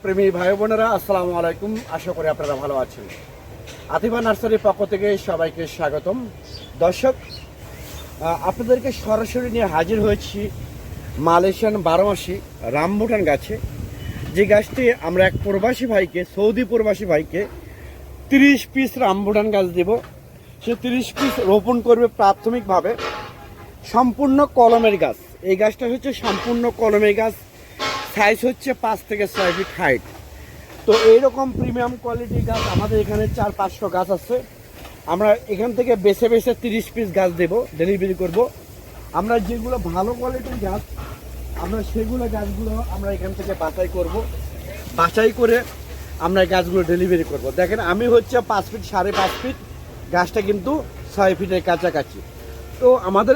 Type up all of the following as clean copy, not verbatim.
প্রেমী ভাই বোনেরা, আসসালামু আলাইকুম। আশা করি আপনারা ভালো আছেন। আতিফা নার্সারির পক্ষ থেকে সবাইকে স্বাগতম। দর্শক, আপনাদেরকে সরাসরি নিয়ে হাজির হয়েছি মালয়েশিয়ান 12 মাসি রামবুটান গাছে। যে গাছটি আমরা এক প্রবাসী ভাইকে, সৌদি প্রবাসী ভাইকে 30 পিস রামবুটান গাছ দেব। সে 30 পিস রোপণ করবে প্রাথমিকভাবে। সম্পূর্ণ কলমের গাছ। এই গাছটা হচ্ছে সম্পূর্ণ কলমের গাছ। সাইজ হচ্ছে 5 থেকে 6 ফিট হাইট। তো এইরকম প্রিমিয়াম কোয়ালিটির গাছ আমাদের এখানে 400-500 গাছ আছে। আমরা এখান থেকে বেছে বেছে 30 পিস গাছ দেব, ডেলিভারি করব। আমরা যেগুলো ভালো কোয়ালিটির গাছ, আমরা সেগুলো গাছগুলো আমরা এখান থেকে বাছাই করে আমরা গাছগুলো ডেলিভারি করব। দেখেন, আমি হচ্ছে 5 ফিট 5.5 ফিট, গাছটা কিন্তু 6 ফিটের কাছাকাছি। তো আমাদের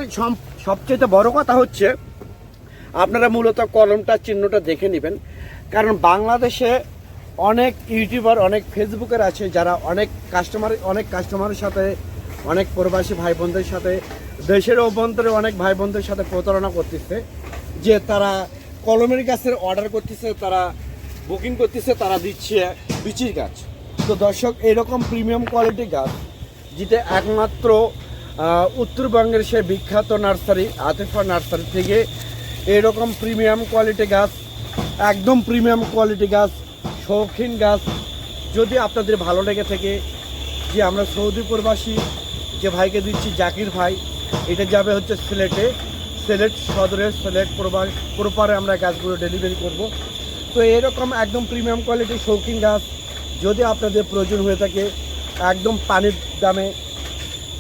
সবচেয়ে বড় কথা হচ্ছে আপনারা মূলত কলমটা চিহ্নটা দেখে নেবেন। কারণ বাংলাদেশে অনেক ইউটিউবার, অনেক ফেসবুকের আছে যারা অনেক কাস্টমারের সাথে, অনেক প্রবাসী ভাই বোনদের সাথে, দেশের অভ্যন্তরে অনেক ভাই বোনদের সাথে প্রতারণা করতেছে, যে তারা কলমের গাছের অর্ডার করতেছে, তারা বুকিং করতেছে, তারা দিচ্ছে বিচির গাছ। তো দর্শক, এরকম প্রিমিয়াম কোয়ালিটির গাছ যেটা একমাত্র উত্তরবঙ্গের সে বিখ্যাত নার্সারি আতিফা নার্সারি থেকে এরকম প্রিমিয়াম কোয়ালিটি গাছ, একদম প্রিমিয়াম কোয়ালিটি গাছ, শৌখিন গাছ যদি আপনাদের ভালো লেগে থাকে, যে আমরা সৌদি প্রবাসী যে ভাইকে দিচ্ছি, জাকির ভাই, এটা যাবে হচ্ছে সিলেট সদরের সিলেট প্রপারে আমরা গাছগুলো ডেলিভারি করব। তো এরকম একদম প্রিমিয়াম কোয়ালিটির শৌখিন গাছ যদি আপনাদের প্রয়োজন হয়ে থাকে, একদম পানির দামে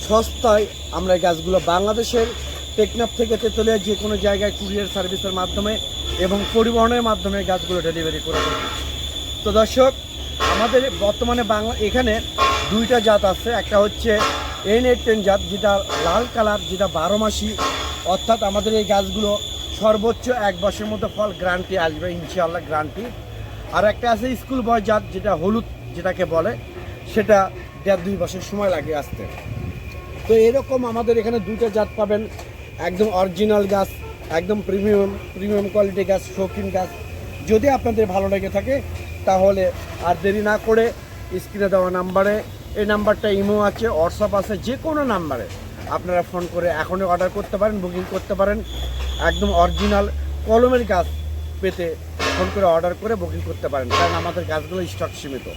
সস্তায় আমরা গাছগুলো বাংলাদেশের টেকনাফ থেকে তেতুলিয়া যে কোনো জায়গায় কুরিয়ার সার্ভিসের মাধ্যমে এবং পরিবহনের মাধ্যমে গাছগুলো ডেলিভারি করে দেবে। তো দর্শক, আমাদের বর্তমানে এখানে 2টা জাত আছে। একটা হচ্ছে N810 জাত, যেটা লাল কালার, যেটা 12 মাসি, অর্থাৎ আমাদের এই গাছগুলো সর্বোচ্চ 1 বছরের মতো ফল গ্যারান্টি আসবে, ইনশাআল্লাহ গ্যারান্টি। আর একটা আছে স্কুল বয় জাত, যেটা হলুদ যেটাকে বলে, সেটা 1.5-2 বছর সময় লাগে আসতে। তো এরকম আমাদের এখানে 2টা জাত পাবেন, একদম অরিজিনাল গাছ, একদম প্রিমিয়াম কোয়ালিটি গাছ, শৌখিন গাছ। যদি আপনাদের ভালো লেগে থাকে তাহলে আর দেরি না করে স্ক্রিনে দেওয়া নাম্বারে, এই নাম্বারটা ইমো আছে, হোয়াটসঅ্যাপ আছে, যে কোনো নাম্বারে আপনারা ফোন করে এখনই অর্ডার করতে পারেন, বুকিং করতে পারেন। একদম অরিজিনাল কলমের গাছ পেতে ফোন করে অর্ডার করে বুকিং করতে পারেন, কারণ আমাদের গাছগুলো স্টক সীমিত।